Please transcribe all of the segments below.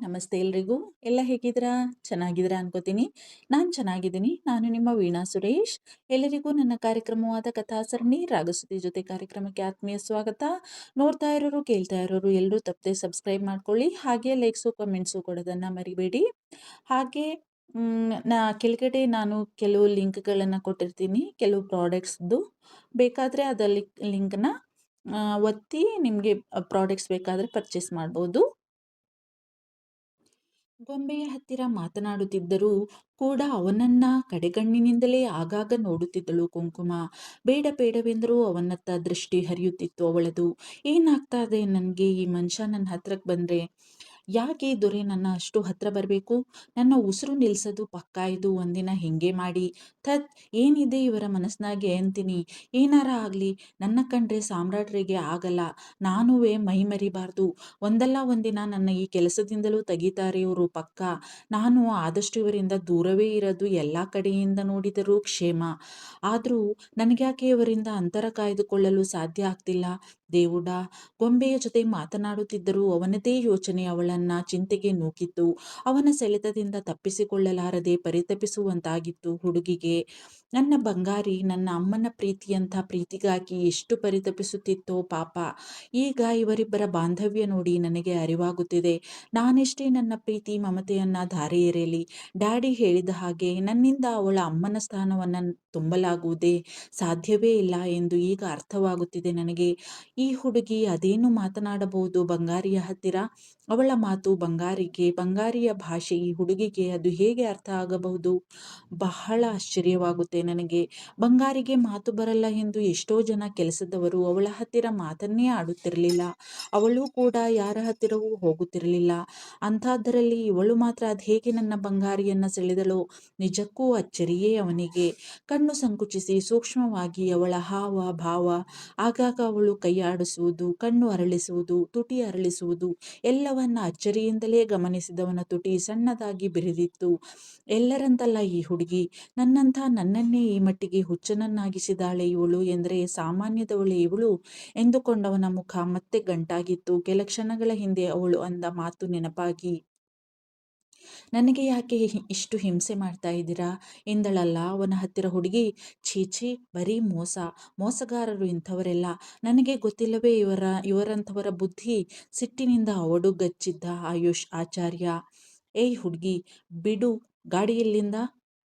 ನಮಸ್ತೆ ಎಲ್ರಿಗೂ. ಎಲ್ಲ ಹೇಗಿದ್ದೀರಾ? ಚೆನ್ನಾಗಿದ್ದೀರಾ ಅನ್ಕೋತೀನಿ. ನಾನು ಚೆನ್ನಾಗಿದ್ದೀನಿ. ನಾನು ನಿಮ್ಮ ವೀಣಾ ಸುರೇಶ್. ಎಲ್ಲರಿಗೂ ನನ್ನ ಕಾರ್ಯಕ್ರಮವಾದ ಕಥಾ ಸರಣಿ ರಾಗಸುದ್ದಿ ಜೊತೆ ಕಾರ್ಯಕ್ರಮಕ್ಕೆ ಆತ್ಮೀಯ ಸ್ವಾಗತ. ನೋಡ್ತಾ ಇರೋರು, ಕೇಳ್ತಾ ಇರೋರು ಎಲ್ಲರೂ ತಪ್ಪದೆ ಸಬ್ಸ್ಕ್ರೈಬ್ ಮಾಡ್ಕೊಳ್ಳಿ. ಹಾಗೆ ಲೈಕ್ಸು, ಕಮೆಂಟ್ಸು ಕೊಡೋದನ್ನು ಮರಿಬೇಡಿ. ಹಾಗೆ ಕೆಳಗಡೆ ನಾನು ಕೆಲವು ಲಿಂಕ್ಗಳನ್ನು ಕೊಟ್ಟಿರ್ತೀನಿ, ಕೆಲವು ಪ್ರಾಡಕ್ಟ್ಸ್ದು. ಬೇಕಾದರೆ ಅದ ಲಿಂಕ್ನ ಒತ್ತಿ ನಿಮಗೆ ಪ್ರಾಡಕ್ಟ್ಸ್ ಬೇಕಾದರೆ ಪರ್ಚೇಸ್ ಮಾಡ್ಬೋದು. ಗೊಂಬೆಯ ಹತ್ತಿರ ಮಾತನಾಡುತ್ತಿದ್ದರೂ ಕೂಡ ಅವನನ್ನ ಕಡೆಗಣ್ಣಿನಿಂದಲೇ ಆಗಾಗ ನೋಡುತ್ತಿದ್ದಳು ಕುಂಕುಮ. ಬೇಡ ಬೇಡವೆಂದರೂ ಅವನತ್ತ ದೃಷ್ಟಿ ಹರಿಯುತ್ತಿತ್ತು ಅವಳದು. ಏನಾಗ್ತಾ ಇದೆ ನನಗೆ, ಈ ಮನುಷ್ಯ ನನ್ನ ಹತ್ರಕ್ಕೆ ಬಂದರೆ ಯಾಕೆ ಈ ದೊರೆ ನನ್ನ ಅಷ್ಟು ಹತ್ರ ಬರಬೇಕು? ನನ್ನ ಉಸಿರು ನಿಲ್ಸೋದು ಪಕ್ಕಾ ಇದು ಒಂದಿನ ಹಿಂಗೆ ಮಾಡಿ. ಥತ್, ಏನಿದೆ ಇವರ ಮನಸ್ಸಿನಾಗೆ ಅಂತೀನಿ. ಏನಾರ ಆಗಲಿ, ನನ್ನ ಕಂಡ್ರೆ ಸಾಮ್ರಾಟರಿಗೆ ಆಗಲ್ಲ. ನಾನುವೇ ಮೈ ಮರಿಬಾರ್ದು. ಒಂದಲ್ಲ ಒಂದಿನ ನನ್ನ ಈ ಕೆಲಸದಿಂದಲೂ ತೆಗಿತಾರೆ ಇವರು ಪಕ್ಕ. ನಾನು ಆದಷ್ಟು ಇವರಿಂದ ದೂರವೇ ಇರೋದು. ಎಲ್ಲ ಕಡೆಯಿಂದ ನೋಡಿದರೂ ಕ್ಷೇಮ. ಆದರೂ ನನಗ್ಯಾಕೆ ಇವರಿಂದ ಅಂತರ ಕಾಯ್ದುಕೊಳ್ಳಲು ಸಾಧ್ಯ ಆಗ್ತಿಲ್ಲ? దేవుಡ. ಗೊಂಬೆಯ ಜೊತೆ ಮಾತನಾಡುತ್ತಿದ್ದರೂ ಅವನದೇ ಯೋಚನೆ ಅವಳನ್ನ ಚಿಂತೆಗೆ ನೂಕಿತ್ತು. ಅವನ ಸೆಳೆತದಿಂದ ತಪ್ಪಿಸಿಕೊಳ್ಳಲಾರದೆ ಪರಿತಪಿಸುವಂತಾಗಿತ್ತು ಹುಡುಗಿಗೆ. ನನ್ನ ಬಂಗಾರಿ, ನನ್ನ ಅಮ್ಮನ ಪ್ರೀತಿಯಂಥ ಪ್ರೀತಿಗಾಗಿ ಎಷ್ಟು ಪರಿತಪಿಸುತ್ತಿತ್ತೋ ಪಾಪ. ಈಗ ಇವರಿಬ್ಬರ ಬಾಂಧವ್ಯ ನೋಡಿ ನನಗೆ ಅರಿವಾಗುತ್ತಿದೆ. ನಾನೆಷ್ಟೇ ನನ್ನ ಪ್ರೀತಿ ಮಮತೆಯನ್ನ ಧಾರೆ ಎರೆಯಲಿ, ಡ್ಯಾಡಿ ಹೇಳಿದ ಹಾಗೆ ನನ್ನಿಂದ ಅವಳ ಅಮ್ಮನ ಸ್ಥಾನವನ್ನು ತುಂಬಲಾಗುವುದೇ ಸಾಧ್ಯವೇ ಇಲ್ಲ ಎಂದು ಈಗ ಅರ್ಥವಾಗುತ್ತಿದೆ ನನಗೆ. ಈ ಹುಡುಗಿ ಅದೇನು ಮಾತನಾಡಬಹುದು ಬಂಗಾರಿಯ ಹತ್ತಿರ? ಅವಳ ಮಾತು ಬಂಗಾರಿಗೆ, ಬಂಗಾರಿಯ ಭಾಷೆ ಈ ಹುಡುಗಿಗೆ ಅದು ಹೇಗೆ ಅರ್ಥ ಆಗಬಹುದು? ಬಹಳ ಆಶ್ಚರ್ಯವಾಗುತ್ತೆ ನನಗೆ. ಬಂಗಾರಿಗೆ ಮಾತು ಬರಲ್ಲ ಎಂದು ಎಷ್ಟೋ ಜನ ಕೆಲಸದವರು ಅವಳ ಹತ್ತಿರ ಮಾತನ್ನೇ ಆಡುತ್ತಿರಲಿಲ್ಲ. ಅವಳು ಕೂಡ ಯಾರ ಹತ್ತಿರವೂ ಹೋಗುತ್ತಿರಲಿಲ್ಲ. ಅಂಥದ್ದರಲ್ಲಿ ಇವಳು ಮಾತ್ರ ಅದ್ಹೇಗೆ ನನ್ನ ಬಂಗಾರಿಯನ್ನ ಸೆಳೆದಳೋ? ನಿಜಕ್ಕೂ ಅಚ್ಚರಿಯೇ ಅವನಿಗೆ. ಕಣ್ಣು ಸಂಕುಚಿಸಿ ಸೂಕ್ಷ್ಮವಾಗಿ ಅವಳ ಹಾವ ಭಾವ, ಆಗಾಗ ಅವಳು ಕೈಯಾಡಿಸುವುದು, ಕಣ್ಣು ಅರಳಿಸುವುದು, ತುಟಿ ಅರಳಿಸುವುದು ಎಲ್ಲವನ್ನ ಅಚ್ಚರಿಯಿಂದಲೇ ಗಮನಿಸಿದವನ ತುಟಿ ಸಣ್ಣದಾಗಿ ಬಿರಿದಿತ್ತು. ಎಲ್ಲರಂತಲ್ಲ ಈ ಹುಡುಗಿ. ನನ್ನನ್ನೇ ಈ ಮಟ್ಟಿಗೆ ಹುಚ್ಚನನ್ನಾಗಿಸಿದಾಳೆ ಇವಳು ಎಂದರೆ ಸಾಮಾನ್ಯದವಳೆ ಇವಳು ಎಂದುಕೊಂಡವನ ಮುಖ ಮತ್ತೆ ಗಂಟಾಗಿತ್ತು. ಕೆಲ ಕ್ಷಣಗಳ ಹಿಂದೆ ಅವಳು ಅಂದ ಮಾತು ನೆನಪಾಗಿ. ನನಗೆ ಯಾಕೆ ಇಷ್ಟು ಹಿಂಸೆ ಮಾಡ್ತಾ ಇದ್ದೀರಾ ಎಂದಳಲ್ಲ ಅವನ ಹತ್ತಿರ ಹುಡುಗಿ. ಛೀ, ಬರೀ ಮೋಸಗಾರರು ಇಂಥವರೆಲ್ಲ. ನನಗೆ ಗೊತ್ತಿಲ್ಲವೇ ಇವರಂಥವರ ಬುದ್ಧಿ? ಸಿಟ್ಟಿನಿಂದ ಅವಡುಗಚ್ಚಿದ್ದ ಆಯುಷ್ ಆಚಾರ್ಯ. ಏಯ್ ಹುಡುಗಿ, ಬಿಡು ಗಾಡಿಯಲ್ಲಿಂದ.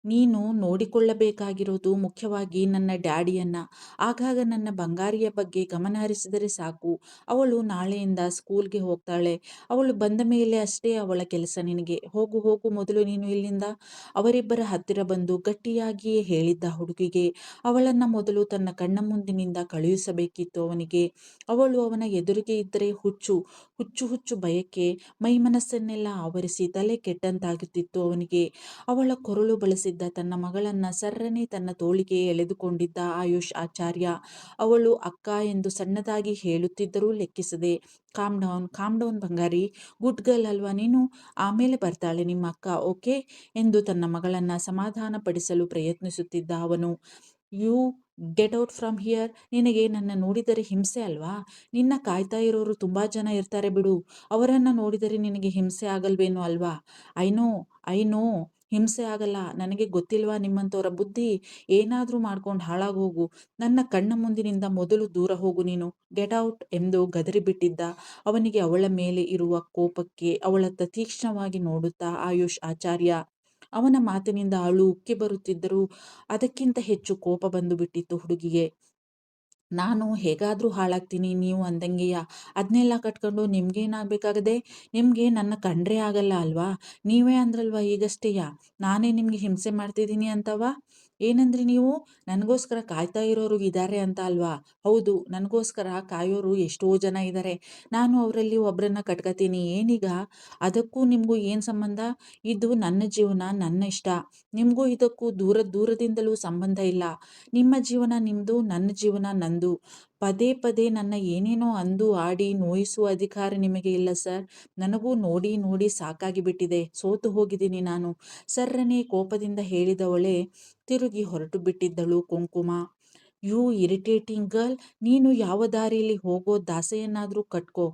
ನೀನು ನೋಡಿಕೊಳ್ಳಬೇಕಾಗಿರೋದು ಮುಖ್ಯವಾಗಿ ನನ್ನ ಡ್ಯಾಡಿಯನ್ನ. ಆಗಾಗ ನನ್ನ ಬಂಗಾರಿಯ ಬಗ್ಗೆ ಗಮನ ಹರಿಸಿದರೆ ಸಾಕು. ಅವಳು ನಾಳೆಯಿಂದ ಸ್ಕೂಲ್ಗೆ ಹೋಗ್ತಾಳೆ. ಅವಳು ಬಂದ ಮೇಲೆ ಅಷ್ಟೇ ಅವಳ ಕೆಲಸ ನಿನಗೆ. ಹೋಗು ಮೊದಲು ನೀನು ಇಲ್ಲಿಂದ. ಅವರಿಬ್ಬರ ಹತ್ತಿರ ಬಂದು ಗಟ್ಟಿಯಾಗಿಯೇ ಹೇಳಿದ್ದ ಹುಡುಗಿಗೆ. ಅವಳನ್ನ ಮೊದಲು ತನ್ನ ಕಣ್ಣ ಮುಂದಿನಿಂದ ಕಳುಹಿಸಬೇಕಿತ್ತು ಅವನಿಗೆ. ಅವಳು ಅವನ ಎದುರಿಗೆ ಇದ್ದರೆ ಹುಚ್ಚು ಬಯಕೆ ಮೈಮನಸ್ಸನ್ನೆಲ್ಲ ಆವರಿಸಿ ತಲೆ ಕೆಟ್ಟಂತಾಗುತ್ತಿತ್ತು ಅವನಿಗೆ. ಅವಳ ಕೊರಳು ಬಳಸಿದ್ದ ತನ್ನ ಮಗಳನ್ನ ಸರ್ರನೆ ತನ್ನ ತೋಳಿಗೆ ಎಳೆದುಕೊಂಡಿದ್ದ ಆಯುಷ್ ಆಚಾರ್ಯ. ಅವಳು ಅಕ್ಕ ಎಂದು ಸಣ್ಣದಾಗಿ ಹೇಳುತ್ತಿದ್ದರೂ ಲೆಕ್ಕಿಸದೆ, ಕಾಮ್ ಡೌನ್ ಬಂಗಾರಿ, ಗುಡ್ ಗರ್ಲ್ ಅಲ್ವಾ ನೀನು? ಆಮೇಲೆ ಬರ್ತಾಳೆ ನಿಮ್ಮ ಅಕ್ಕ, ಓಕೆ ಎಂದು ತನ್ನ ಮಗಳನ್ನ ಸಮಾಧಾನ ಪಡಿಸಲು ಪ್ರಯತ್ನಿಸುತ್ತಿದ್ದ ಅವನು. You get out from here. ನಿನಗೆ ನನ್ನ ನೋಡಿದರೆ ಹಿಂಸೆ ಅಲ್ವಾ? ನಿನ್ನ ಕಾಯ್ತಾ ಇರೋರು ತುಂಬಾ ಜನ ಇರ್ತಾರೆ ಬಿಡು. ಅವರನ್ನ ನೋಡಿದರೆ ನಿನಗೆ ಹಿಂಸೆ ಆಗಲ್ವೇನೋ ಅಲ್ವಾ? ಐ ನೋ ಹಿಂಸೆ ಆಗಲ್ಲ. ನನಗೆ ಗೊತ್ತಿಲ್ವಾ ನಿಮ್ಮಂಥವರ ಬುದ್ಧಿ? ಏನಾದರೂ ಮಾಡ್ಕೊಂಡು ಹಾಳಾಗೋಗು. ನನ್ನ ಕಣ್ಣ ಮುಂದಿನಿಂದ ಮೊದಲು ದೂರ ಹೋಗು ನೀನು. ಗೆಟ್ ಔಟ್ ಎಂದು ಗದರಿಬಿಟ್ಟಿದ್ದ ಅವನಿಗೆ ಅವಳ ಮೇಲೆ ಇರುವ ಕೋಪಕ್ಕೆ ಅವಳತ್ತ ತೀಕ್ಷ್ಣವಾಗಿ ನೋಡುತ್ತಾ ಆಯುಷ್ ಆಚಾರ್ಯ. ಅವನ ಮಾತಿನಿಂದ ಅಳು ಉಕ್ಕಿ ಬರುತ್ತಿದ್ದರೂ ಅದಕ್ಕಿಂತ ಹೆಚ್ಚು ಕೋಪ ಬಂದು ಬಿಟ್ಟಿತ್ತು ಹುಡುಗಿಗೆ. ನಾನು ಹೇಗಾದರೂ ಹಾಳಾಗ್ತೀನಿ ನೀವು ಅಂದಂಗೆಯ. ಅದನ್ನೆಲ್ಲ ಕಟ್ಕೊಂಡು ನಿಮ್ಗೇನಾಗಬೇಕಾಗದೆ? ನಿಮಗೆ ನನ್ನ ಕಂಡ್ರೆ ಆಗಲ್ಲ ಅಲ್ವಾ? ನೀವೇ ಅಂದ್ರಲ್ವಾ ಈಗಷ್ಟೇಯ ನಾನೇ ನಿಮಗೆ ಹಿಂಸೆ ಮಾಡ್ತಿದ್ದೀನಿ ಅಂತವಾ? ಏನಂದ್ರಿ ನೀವು? ನನಗೋಸ್ಕರ ಕಾಯ್ತಾ ಇರೋರು ಇದ್ದಾರೆ ಅಂತ ಅಲ್ವಾ? ಹೌದು, ನನಗೋಸ್ಕರ ಕಾಯೋರು ಎಷ್ಟೋ ಜನ ಇದ್ದಾರೆ. ನಾನು ಅವರಲ್ಲಿ ಒಬ್ಬರನ್ನ ಕಟ್ಕೋತೀನಿ. ಏನೀಗ? ಅದಕ್ಕೂ ನಿಮಗೂ ಏನು ಸಂಬಂಧ? ಇದು ನನ್ನ ಜೀವನ, ನನ್ನ ಇಷ್ಟ. ನಿಮಗೂ ಇದಕ್ಕೂ ದೂರದಿಂದಲೂ ಸಂಬಂಧ ಇಲ್ಲ. ನಿಮ್ಮ ಜೀವನ ನಿಮ್ಮದು, ನನ್ನ ಜೀವನ ನಂದು. ಪದೇ ನನ್ನ ಏನೇನೋ ಅಂದು ಆಡಿ ನೋಯಿಸುವ ಅಧಿಕಾರ ನಿಮಗೆ ಇಲ್ಲ ಸರ್. ನನಗೂ ನೋಡಿ ಸಾಕಾಗಿ ಬಿಟ್ಟಿದೆ. ಸೋತು ಹೋಗಿದ್ದೀನಿ ನಾನು. ಸರ್ರನೆ ಕೋಪದಿಂದ ಹೇಳಿದವಳೇ ತಿರುಗಿ ಹೊರಟು ಬಿಟ್ಟಿದ್ದಳು ಕುಂಕುಮ. ಯು ಇರಿಟೇಟಿಂಗ್ ಗರ್ಲ್, ನೀನು ಯಾವ ದಾರಿಯಲ್ಲಿ ಹೋಗೋ ದಾಸೆಯನ್ನಾದರೂ ಕಟ್ಕೋ.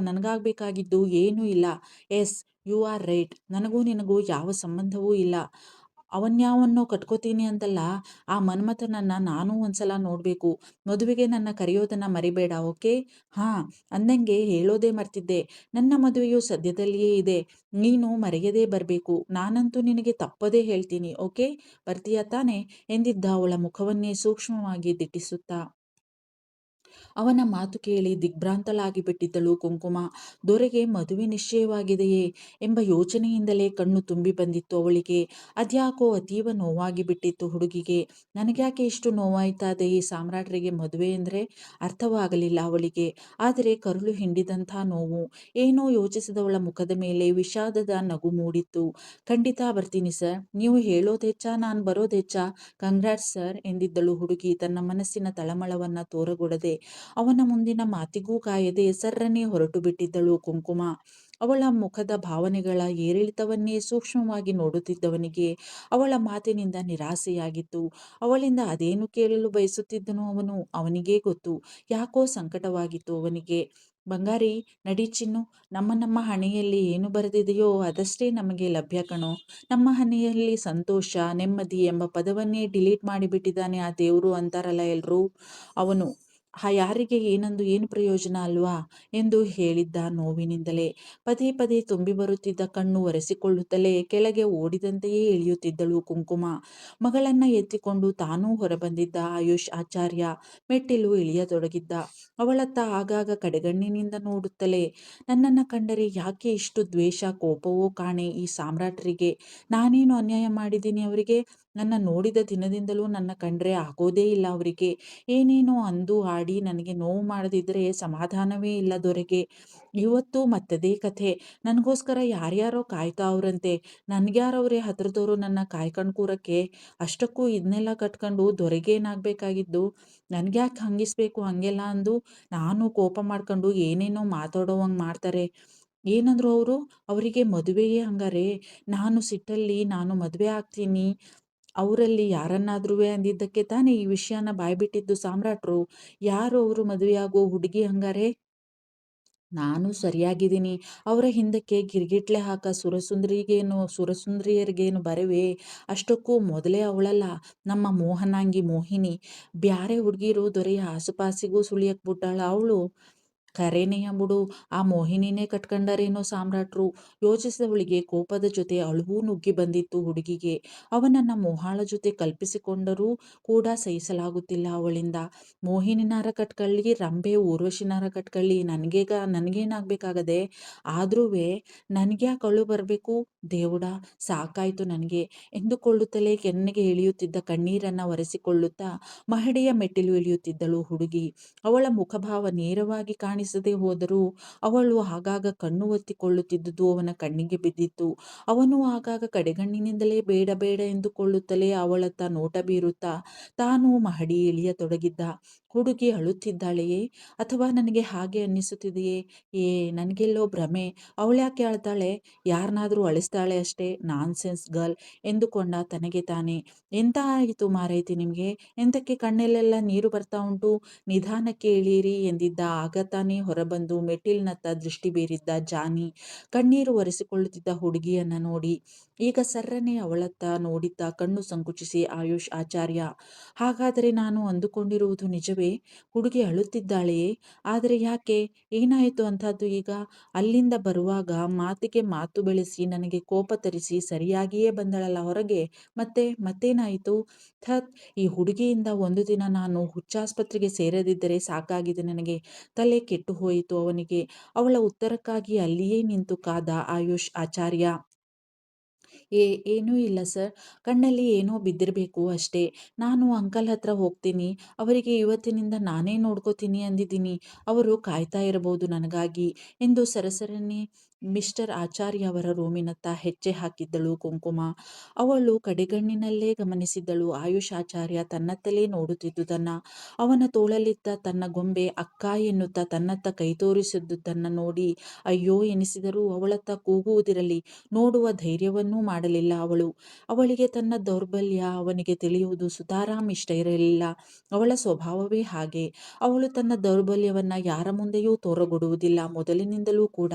ನನಗಾಗಬೇಕಾಗಿದ್ದು ಏನೂ ಇಲ್ಲ. Yes, you are right. ನನಗೂ ನಿನಗೂ ಯಾವ ಸಂಬಂಧವೂ ಇಲ್ಲ. ಅವನ್ಯಾವನ್ನೋ ಕಟ್ಕೋತೀನಿ ಅಂತಲ್ಲ, ಆ ಮನ್ಮಥನನ್ನ ನಾನೂ ಒಂದ್ಸಲ ನೋಡಬೇಕು. ಮದುವೆಗೆ ನನ್ನ ಕರೆಯೋದನ್ನ ಮರಿಬೇಡ, ಓಕೆ? ಹಾಂ, ಅಂದಂಗೆ ಹೇಳೋದೇ ಮರ್ತಿದ್ದೆ. ನನ್ನ ಮದುವೆಯು ಸದ್ಯದಲ್ಲಿಯೇ ಇದೆ. ನೀನು ಮರೆಯದೇ ಬರಬೇಕು. ನಾನಂತೂ ನಿನಗೆ ತಪ್ಪದೇ ಹೇಳ್ತೀನಿ, ಓಕೆ? ಬರ್ತೀಯ ತಾನೆ ಎಂದಿದ್ದ ಅವಳ ಮುಖವನ್ನೇ ಸೂಕ್ಷ್ಮವಾಗಿ ದಿಟ್ಟಿಸುತ್ತಾ. ಅವನ ಮಾತು ಕೇಳಿ ದಿಗ್ಭ್ರಾಂತಳಾಗಿ ಬಿಟ್ಟಿದ್ದಳು ಕುಂಕುಮ. ದೊರೆಗೆ ಮದುವೆ ನಿಶ್ಚಯವಾಗಿದೆಯೇ ಎಂಬ ಯೋಚನೆಯಿಂದಲೇ ಕಣ್ಣು ತುಂಬಿ ಬಂದಿತ್ತು ಅವಳಿಗೆ. ಅದ್ಯಾಕೋ ಅತೀವ ನೋವಾಗಿ ಬಿಟ್ಟಿತ್ತು ಹುಡುಗಿಗೆ. ನನಗ್ಯಾಕೆ ಇಷ್ಟು ನೋವಾಯ್ತಾದೆ ಈ ಸಾಮ್ರಾಟ್ರಿಗೆ ಮದುವೆ ಅಂದರೆ? ಅರ್ಥವಾಗಲಿಲ್ಲ ಅವಳಿಗೆ. ಆದರೆ ಕರುಳು ಹಿಂಡಿದಂಥ ನೋವು. ಏನೋ ಯೋಚಿಸಿದವಳ ಮುಖದ ಮೇಲೆ ವಿಷಾದದ ನಗು ಮೂಡಿತ್ತು. ಖಂಡಿತ ಬರ್ತೀನಿ ಸರ್. ನೀವು ಹೇಳೋದು ಹೆಚ್ಚಾ, ನಾನು ಬರೋದು ಹೆಚ್ಚಾ? ಕಂಗ್ರಾಟ್ಸ್ ಸರ್ ಎಂದಿದ್ದಳು ಹುಡುಗಿ ತನ್ನ ಮನಸ್ಸಿನ ತಳಮಳವನ್ನ ತೋರಗೊಡದೆ. ಅವನ ಮುಂದಿನ ಮಾತಿಗೂ ಕಾಯದೆ ಸರ್ರನೆ ಹೊರಟು ಬಿಟ್ಟಿದ್ದಳು ಕುಂಕುಮ. ಅವಳ ಮುಖದ ಭಾವನೆಗಳ ಏರಿಳಿತವನ್ನೇ ಸೂಕ್ಷ್ಮವಾಗಿ ನೋಡುತ್ತಿದ್ದವನಿಗೆ ಅವಳ ಮಾತಿನಿಂದ ನಿರಾಸೆಯಾಗಿತ್ತು. ಅವಳಿಂದ ಅದೇನು ಕೇಳಲು ಬಯಸುತ್ತಿದ್ದನೋ ಅವನಿಗೇ ಗೊತ್ತು. ಯಾಕೋ ಸಂಕಟವಾಗಿತ್ತು ಅವನಿಗೆ. ಬಂಗಾರಿ, ನಡಿ ಚಿನ್ನು. ನಮ್ಮ ಹಣೆಯಲ್ಲಿ ಏನು ಬರೆದಿದೆಯೋ ಅದಷ್ಟೇ ನಮಗೆ ಲಭ್ಯ ಕಣೋ. ನಮ್ಮ ಹಣೆಯಲ್ಲಿ ಸಂತೋಷ, ನೆಮ್ಮದಿ ಎಂಬ ಪದವನ್ನೇ ಡಿಲೀಟ್ ಮಾಡಿಬಿಟ್ಟಿದ್ದಾನೆ ಆ ದೇವರು ಅಂತಾರಲ್ಲ ಎಲ್ರೂ. ಅವನು ಯಾರಿಗೆ ಏನಂದು ಏನು ಪ್ರಯೋಜನ ಅಲ್ವಾ ಎಂದು ಹೇಳಿದ್ದ ನೋವಿನಿಂದಲೇ. ಪದೇ ಪದೇ ತುಂಬಿ ಬರುತ್ತಿದ್ದ ಕಣ್ಣು ಒರೆಸಿಕೊಳ್ಳುತ್ತಲೇ ಕೆಳಗೆ ಓಡಿದಂತೆಯೇ ಇಳಿಯುತ್ತಿದ್ದಳು ಕುಂಕುಮ. ಮಗಳನ್ನ ಎತ್ತಿಕೊಂಡು ತಾನೂ ಹೊರಬಂದಿದ್ದ ಆಯುಷ್ ಆಚಾರ್ಯ ಮೆಟ್ಟಿಲು ಇಳಿಯತೊಡಗಿದ್ದ. ಅವಳತ್ತ ಆಗಾಗ ಕಡೆಗಣ್ಣಿನಿಂದ ನೋಡುತ್ತಲೇ, ನನ್ನನ್ನು ಕಂಡರೆ ಯಾಕೆ ಇಷ್ಟು ದ್ವೇಷ ಕೋಪವೋ ಕಾಣೆ ಈ ಸಾಮ್ರಾಟರಿಗೆ? ನಾನೇನು ಅನ್ಯಾಯ ಮಾಡಿದ್ದೀನಿ ಅವರಿಗೆ? ನನ್ನ ನೋಡಿದ ದಿನದಿಂದಲೂ ನನ್ನ ಕಂಡ್ರೆ ಆಗೋದೇ ಇಲ್ಲ ಅವರಿಗೆ. ಏನೇನೋ ಅಂದು ಆಡಿ ನನಗೆ ನೋವು ಮಾಡದಿದ್ದರೆ ಸಮಾಧಾನವೇ ಇಲ್ಲ ದೊರೆಗೆ. ಇವತ್ತು ಮತ್ತದೇ ಕಥೆ. ನನಗೋಸ್ಕರ ಯಾರ್ಯಾರೋ ಕಾಯ್ತಾವ್ರಂತೆ. ನನ್ಗ್ಯಾರವ್ರೆ ಹತ್ರದವರು ನನ್ನ ಕಾಯ್ಕೊಂಡು ಕೂರಕ್ಕೆ? ಅಷ್ಟಕ್ಕೂ ಇದನ್ನೆಲ್ಲ ಕಟ್ಕೊಂಡು ದೊರೆಗೇನಾಗಬೇಕಾಗಿದ್ದು? ನನ್ಗ್ಯಾಕೆ ಹಂಗಿಸ್ಬೇಕು ಹಂಗೆಲ್ಲ ಅಂದು? ನಾನು ಕೋಪ ಮಾಡ್ಕೊಂಡು ಏನೇನೋ ಮಾತಾಡೋವಂಗೆ ಮಾಡ್ತಾರೆ. ಏನಂದ್ರು ಅವರು? ಅವರಿಗೆ ಮದುವೆಯೇ ಹಂಗಾರೆ? ನಾನು ಸಿಟ್ಟಲ್ಲಿ ನಾನು ಮದುವೆ ಆಗ್ತೀನಿ ಅವರಲ್ಲಿ ಯಾರನ್ನಾದ್ರೂ ಅಂದಿದ್ದಕ್ಕೆ ತಾನೇ ಈ ವಿಷಯನ ಬಾಯ್ಬಿಟ್ಟಿದ್ದು ಸಾಮ್ರಾಟ್ರು. ಯಾರು ಅವರು ಮದುವೆಯಾಗೋ ಹುಡುಗಿ ಹಂಗಾರೆ? ನಾನು ಸರಿಯಾಗಿದ್ದೀನಿ. ಅವರ ಹಿಂದಕ್ಕೆ ಗಿರ್ಗಿಟ್ಲೆ ಹಾಕ ಸುರಸುಂದರಿಯರಿಗೇನು ಬರವೇ? ಅಷ್ಟಕ್ಕೂ ಮೊದಲೇ ಅವಳಲ್ಲ ನಮ್ಮ ಮೋಹನಾಂಗಿ ಮೋಹಿನಿ. ಬ್ಯಾರೆ ಹುಡುಗಿರು ದೊರೆಯ ಆಸುಪಾಸಿಗೂ ಸುಳಿಯಕ್ ಬಿಟ್ಟಾಳ ಅವಳು. ಖರೇನೆಯ ಬಿಡು, ಆ ಮೋಹಿನಿನೇ ಕಟ್ಕೊಂಡರೇನೋ ಸಾಮ್ರಾಟ್ರು. ಯೋಚಿಸಿದವಳಿಗೆ ಕೋಪದ ಜೊತೆ ಅಳುವೂ ನುಗ್ಗಿ ಬಂದಿತ್ತು ಹುಡುಗಿಗೆ. ಅವನನ್ನ ಮೋಹಾಳ ಜೊತೆ ಕಲ್ಪಿಸಿಕೊಂಡರೂ ಕೂಡ ಸಹಿಸಲಾಗುತ್ತಿಲ್ಲ ಅವಳಿಂದ. ಮೋಹಿನಿನಾರ ಕಟ್ಕೊಳ್ಳಿ, ರಂಭೆ ಊರ್ವಶಿನಾರ ಕಟ್ಕೊಳ್ಳಿ, ನನಗೇನಾಗಬೇಕಾಗದೆ? ಆದ್ರೂ ನನಗ್ಯಾಕೆ ಅಳು ಬರಬೇಕು? ದೇವುಡ, ಸಾಕಾಯ್ತು ನನಗೆ ಎಂದುಕೊಳ್ಳುತ್ತಲೇ ಕೆನ್ನೆಗೆ ಇಳಿಯುತ್ತಿದ್ದ ಕಣ್ಣೀರನ್ನ ಒರೆಸಿಕೊಳ್ಳುತ್ತಾ ಮಹಡಿಯ ಮೆಟ್ಟಿಲು ಇಳಿಯುತ್ತಿದ್ದಳು ಹುಡುಗಿ. ಅವಳ ಮುಖಭಾವ ನೇರವಾಗಿ ಕಾಣಿಸದೆ ಹೋದರೂ ಅವಳು ಆಗಾಗ ಕಣ್ಣು ಒತ್ತಿಕೊಳ್ಳುತ್ತಿದ್ದುದು ಅವನ ಕಣ್ಣಿಗೆ ಬಿದ್ದಿತ್ತು. ಅವನು ಆಗಾಗ ಕಡೆಗಣ್ಣಿನಿಂದಲೇ ಬೇಡ ಬೇಡ ಎಂದುಕೊಳ್ಳುತ್ತಲೇ ಅವಳತ್ತ ನೋಟ ಬೀರುತ್ತಾ ತಾನು ಮಹಡಿ ಇಳಿಯತೊಡಗಿದ್ದ. ಹುಡುಗಿ ಅಳುತ್ತಿದ್ದಾಳೆಯೇ, ಅಥವಾ ನನಗೆ ಹಾಗೆ ಅನ್ನಿಸುತ್ತಿದೆಯೇ? ನನಗೆಲ್ಲೋ ಭ್ರಮೆ. ಅವಳ್ಯಾಕೆ ಅಳ್ತಾಳೆ? ಯಾರನ್ನಾದ್ರೂ ಅಳಿಸ್ತಾಳೆ ಅಷ್ಟೇ. ನಾನ್ಸೆನ್ಸ್ ಗರ್ಲ್ ಎಂದುಕೊಂಡ ತನಗೆ ತಾನೆ. ಎಂತ ಆಯಿತು ಮಾರೈತಿ ನಿಮಗೆ? ಎಂತಕ್ಕೆ ಕಣ್ಣಲ್ಲೆಲ್ಲ ನೀರು ಬರ್ತಾ ಉಂಟು? ನಿಧಾನಕ್ಕೆ ಇಳಿಯಿರಿ ಎಂದಿದ್ದ. ಆಗ ತಾನೇ ಹೊರಬಂದು ಮೆಟ್ಟಿಲಿನತ್ತ ದೃಷ್ಟಿ ಬೀರಿದ್ದ ಜಾನಿ ಕಣ್ಣೀರು ಒರೆಸಿಕೊಳ್ಳುತ್ತಿದ್ದ ಹುಡುಗಿಯನ್ನ ನೋಡಿ ಈಗ ಸರ್ರನೆ ಅವಳತ್ತ ನೋಡಿದ್ದ. ಕಣ್ಣು ಸಂಕುಚಿಸಿ ಆಯುಷ್ ಆಚಾರ್ಯ, ಹಾಗಾದರೆ ನಾನು ಅಂದುಕೊಂಡಿರುವುದು ನಿಜವೇ? ಹುಡುಗಿ ಅಳುತ್ತಿದ್ದಾಳೆಯೇ? ಆದರೆ ಯಾಕೆ? ಏನಾಯಿತು ಅಂಥದ್ದು ಈಗ? ಅಲ್ಲಿಂದ ಬರುವಾಗ ಮಾತಿಗೆ ಮಾತು ಬೆಳೆಸಿ ನನಗೆ ಕೋಪ ತರಿಸಿ ಸರಿಯಾಗಿಯೇ ಬಂದಳಲ್ಲ ಹೊರಗೆ. ಮತ್ತೇನಾಯಿತು? ಥತ್, ಈ ಹುಡುಗಿಯಿಂದ ಒಂದು ದಿನ ನಾನು ಹುಚ್ಚಾಸ್ಪತ್ರೆಗೆ ಸೇರದಿದ್ದರೆ ಸಾಕಾಗಿದೆ ನನಗೆ. ತಲೆ ಕೆಟ್ಟು ಹೋಯಿತು ಅವನಿಗೆ. ಅವಳ ಉತ್ತರಕ್ಕಾಗಿ ಅಲ್ಲಿಯೇ ನಿಂತು ಕಾದ ಆಯುಷ್ ಆಚಾರ್ಯ. ಏನೂ ಇಲ್ಲ ಸರ್, ಕಣ್ಣಲ್ಲಿ ಏನೋ ಬಿದ್ದಿರಬೇಕು ಅಷ್ಟೇ. ನಾನು ಅಂಕಲ್ ಹತ್ರ ಹೋಗ್ತೀನಿ. ಅವರಿಗೆ ಇವತ್ತಿನಿಂದ ನಾನೇ ನೋಡ್ಕೋತೀನಿ ಅಂದಿದ್ದೀನಿ. ಅವರು ಕಾಯ್ತಾ ಇರಬಹುದು ನನಗಾಗಿ ಎಂದು ಸರಸರನೆ ಮಿಸ್ಟರ್ ಆಚಾರ್ಯ ಅವರ ರೂಮಿನತ್ತ ಹೆಜ್ಜೆ ಹಾಕಿದ್ದಳು ಕುಂಕುಮ. ಅವಳು ಕಡೆಗಣ್ಣಿನಲ್ಲೇ ಗಮನಿಸಿದ್ದಳು ಆಯುಷ್ ಆಚಾರ್ಯ ತನ್ನತ್ತಲೇ ನೋಡುತ್ತಿದ್ದುದನ್ನ. ಅವನ ತೋಳಲ್ಲಿದ್ದ ತನ್ನ ಗೊಂಬೆ ಅಕ್ಕ ಎನ್ನುತ್ತಾ ತನ್ನತ್ತ ಕೈ ತೋರಿಸಿದ್ದುದನ್ನು ನೋಡಿ ಅಯ್ಯೋ ಎನಿಸಿದರೂ ಅವಳತ್ತ ಕೂಗುವುದಿರಲಿ, ನೋಡುವ ಧೈರ್ಯವನ್ನೂ ಮಾಡಲಿಲ್ಲ ಅವಳು. ಅವಳಿಗೆ ತನ್ನ ದೌರ್ಬಲ್ಯ ಅವನಿಗೆ ತಿಳಿಯುವುದು ಸುತಾರಾಮ್ ಇಷ್ಟ ಇರಲಿಲ್ಲ. ಅವಳ ಸ್ವಭಾವವೇ ಹಾಗೆ. ಅವಳು ತನ್ನ ದೌರ್ಬಲ್ಯವನ್ನ ಯಾರ ಮುಂದೆಯೂ ತೋರಗೊಡುವುದಿಲ್ಲ. ಮೊದಲಿನಿಂದಲೂ ಕೂಡ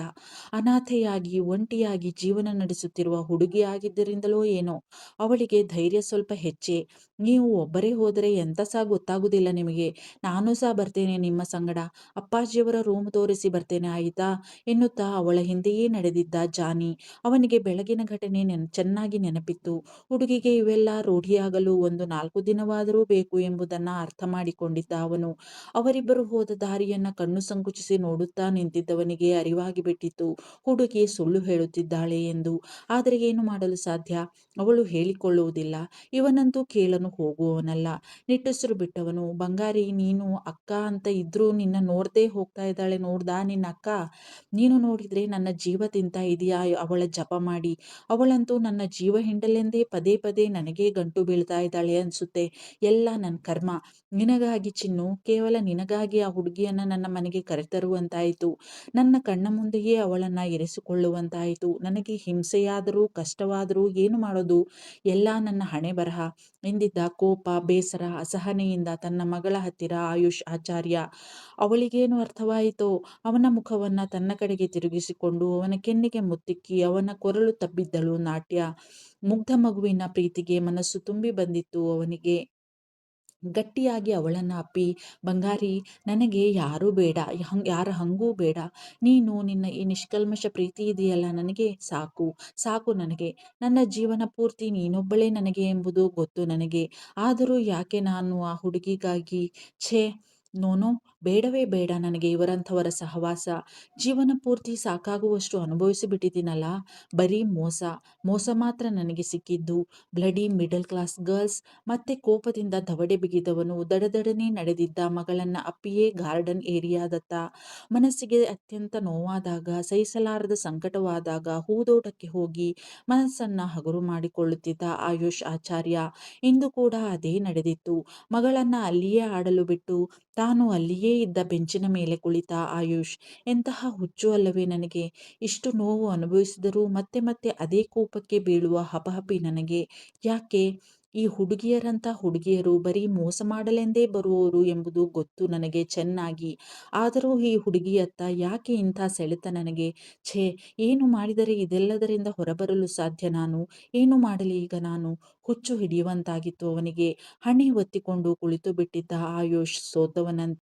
ಅನಾಥೆಯಾಗಿ ಒಂಟಿಯಾಗಿ ಜೀವನ ನಡೆಸುತ್ತಿರುವ ಹುಡುಗಿಯಾಗಿದ್ದರಿಂದಲೋ ಏನೋ ಅವಳಿಗೆ ಧೈರ್ಯ ಸ್ವಲ್ಪ ಹೆಚ್ಚೆ. ನೀವು ಒಬ್ಬರೇ ಹೋದರೆ ಎಂತ ಸಹ ಗೊತ್ತಾಗುವುದಿಲ್ಲ ನಿಮಗೆ. ನಾನು ಸಹ ಬರ್ತೇನೆ ನಿಮ್ಮ ಸಂಗಡ. ಅಪ್ಪಾಜಿಯವರ ರೂಮ್ ತೋರಿಸಿ ಬರ್ತೇನೆ ಆಯಿತಾ ಎನ್ನುತ್ತಾ ಅವಳ ಹಿಂದೆಯೇ ನಡೆದಿದ್ದ ಜಾನಿ. ಅವನಿಗೆ ಬೆಳಗಿನ ಘಟನೆ ಚೆನ್ನಾಗಿ ನೆನಪಿತ್ತು. ಹುಡುಗಿಗೆ ಇವೆಲ್ಲ ರೂಢಿಯಾಗಲು ಒಂದು 4 ದಿನವಾದರೂ ಬೇಕು ಎಂಬುದನ್ನು ಅರ್ಥ ಮಾಡಿಕೊಂಡಿದ್ದ ಅವನು. ಅವರಿಬ್ಬರು ಹೋದ ದಾರಿಯನ್ನ ಕಣ್ಣು ಸಂಕುಚಿಸಿ ನೋಡುತ್ತಾ ನಿಂತಿದ್ದವನಿಗೆ ಅರಿವಾಗಿ ಬಿಟ್ಟಿತ್ತು ಹುಡುಗಿ ಸುಳ್ಳು ಹೇಳುತ್ತಿದ್ದಾಳೆ ಎಂದು. ಆದರೆ ಏನು ಮಾಡಲು ಸಾಧ್ಯ? ಅವಳು ಹೇಳಿಕೊಳ್ಳುವುದಿಲ್ಲ. ಇವನಂತೂ ಕೇಳನು ಹೋಗುವವನಲ್ಲ. ನಿಟ್ಟುಸಿರು ಬಿಟ್ಟವನು, ಬಂಗಾರಿ ನೀನು ಅಕ್ಕ ಅಂತ ಇದ್ರೂ ನಿನ್ನ ನೋಡ್ದೇ ಹೋಗ್ತಾ ಇದ್ದಾಳೆ ನೋಡ್ದಾ ನಿನ್ನ ಅಕ್ಕ? ನೀನು ನೋಡಿದ್ರೆ ನನ್ನ ಜೀವ ತಿಂತಾ ಇದೀಯಾ ಅವಳ ಜಪ ಮಾಡಿ. ಅವಳಂತೂ ನನ್ನ ಜೀವ ಹಿಂಡಲೆಂದೇ ಪದೇ ಪದೇ ನನಗೇ ಗಂಟು ಬೀಳ್ತಾ ಇದ್ದಾಳೆ ಅನ್ಸುತ್ತೆ. ಎಲ್ಲ ನನ್ನ ಕರ್ಮ. ನಿನಗಾಗಿ ಚಿನ್ನು, ಕೇವಲ ನಿನಗಾಗಿ ಆ ಹುಡುಗಿಯನ್ನ ನನ್ನ ಮನೆಗೆ ಕರೆತರುವಂತಾಯಿತು. ನನ್ನ ಕಣ್ಣ ಮುಂದೆಯೇ ಅವಳನ್ನ ಇರಿಸಿಕೊಳ್ಳುವಂತಾಯಿತು. ನನಗೆ ಹಿಂಸೆಯಾದರೂ ಕಷ್ಟವಾದರೂ ಏನು ಮಾಡೋದು? ಎಲ್ಲ ನನ್ನ ಹಣೆ ಬರಹ ಎಂದಿದ್ದ ಕೋಪ, ಬೇಸರ, ಅಸಹನೆಯಿಂದ ತನ್ನ ಮಗಳ ಹತ್ತಿರ ಆಯುಷ್ ಆಚಾರ್ಯ. ಅವಳಿಗೇನು ಅರ್ಥವಾಯಿತೋ ಅವನ ಮುಖವನ್ನ ತನ್ನ ಕಡೆಗೆ ತಿರುಗಿಸಿಕೊಂಡು ಅವನ ಕೆನ್ನೆಗೆ ಮುತ್ತಿಕ್ಕಿ ಅವನ ಕೊರಳು ತಬ್ಬಿದ್ದಳು ನಾಟ್ಯ. ಮುಗ್ಧ ಮಗುವಿನ ಪ್ರೀತಿಗೆ ಮನಸ್ಸು ತುಂಬಿ ಬಂದಿತ್ತು ಅವನಿಗೆ. ಗಟ್ಟಿಯಾಗಿ ಅವಳನ್ನು ಅಪ್ಪಿ, ಬಂಗಾರಿ ನನಗೆ ಯಾರೂ ಬೇಡ, ಯಾರ ಹಂಗೂ ಬೇಡ. ನೀನು ನಿನ್ನ ಈ ನಿಷ್ಕಲ್ಮಶ ಪ್ರೀತಿ ಇದೆಯಲ್ಲ ನನಗೆ ಸಾಕು, ಸಾಕು ನನಗೆ. ನನ್ನ ಜೀವನ ಪೂರ್ತಿ ನೀನೊಬ್ಬಳೇ ನನಗೆ ಎಂಬುದು ಗೊತ್ತು ನನಗೆ. ಆದರೂ ಯಾಕೆ ನಾನು ಆ ಹುಡುಗಿಗಾಗಿ? ಛೇ, ನೋನೋ, ಬೇಡವೇ ಬೇಡ ನನಗೆ ಇವರಂಥವರ ಸಹವಾಸ. ಜೀವನ ಪೂರ್ತಿ ಸಾಕಾಗುವಷ್ಟು ಅನುಭವಿಸಿ ಬಿಟ್ಟಿದ್ದೀನಲ್ಲ. ಬರೀ ಮೋಸ, ಮೋಸ ಮಾತ್ರ ನನಗೆ ಸಿಕ್ಕಿದ್ದು. Bloody middle class girls. ಮತ್ತೆ ಕೋಪದಿಂದ ದವಡೆ ಬಿಗಿದವನು ದಡದಡನೆ ನಡೆದಿದ್ದ ಮಗಳನ್ನ ಅಪ್ಪಿಯೇ ಗಾರ್ಡನ್ ಏರಿಯಾದತ್ತ. ಮನಸ್ಸಿಗೆ ಅತ್ಯಂತ ನೋವಾದಾಗ, ಸಹಿಸಲಾರದ ಸಂಕಟವಾದಾಗ ಹೂದೋಟಕ್ಕೆ ಹೋಗಿ ಮನಸ್ಸನ್ನ ಹಗುರು ಮಾಡಿಕೊಳ್ಳುತ್ತಿದ್ದ ಆಯುಷ್ ಆಚಾರ್ಯ. ಇಂದು ಕೂಡ ಅದೇ ನಡೆದಿತ್ತು. ಮಗಳನ್ನ ಅಲ್ಲಿಯೇ ಆಡಲು ಬಿಟ್ಟು ತಾನು ಅಲ್ಲಿಯೇ ಇದ್ದ ಬೆಂಚಿನ ಮೇಲೆ ಕುಳಿತ ಆಯುಷ್. ಎಂತಹ ಹುಚ್ಚು ಅಲ್ಲವೇ ನನಗೆ? ಇಷ್ಟು ನೋವು ಅನುಭವಿಸಿದರೂ ಮತ್ತೆ ಮತ್ತೆ ಅದೇ ಕೋಪಕ್ಕೆ ಬೀಳುವ ಹಪಹಪಿ ನನಗೆ. ಯಾಕೆ? ಈ ಹುಡುಗಿಯರಂಥ ಹುಡುಗಿಯರು ಬರೀ ಮೋಸ ಮಾಡಲೆಂದೇ ಬರುವವರು ಎಂಬುದು ಗೊತ್ತು ನನಗೆ ಚೆನ್ನಾಗಿ. ಆದರೂ ಈ ಹುಡುಗಿಯತ್ತ ಯಾಕೆ ಇಂಥ ಸೆಳೆತ ನನಗೆ? ಛೇ, ಏನು ಮಾಡಿದರೆ ಇದೆಲ್ಲದರಿಂದ ಹೊರಬರಲು ಸಾಧ್ಯ ನಾನು? ಏನು ಮಾಡಲಿ ಈಗ ನಾನು? ಹುಚ್ಚು ಹಿಡಿಯುವಂತಾಗಿತ್ತು ಅವನಿಗೆ. ಹಣೆ ಒತ್ತಿಕೊಂಡು ಕುಳಿತು ಬಿಟ್ಟಿದ್ದ ಆಯುಷ್ ಸೋತವನಂತೆ.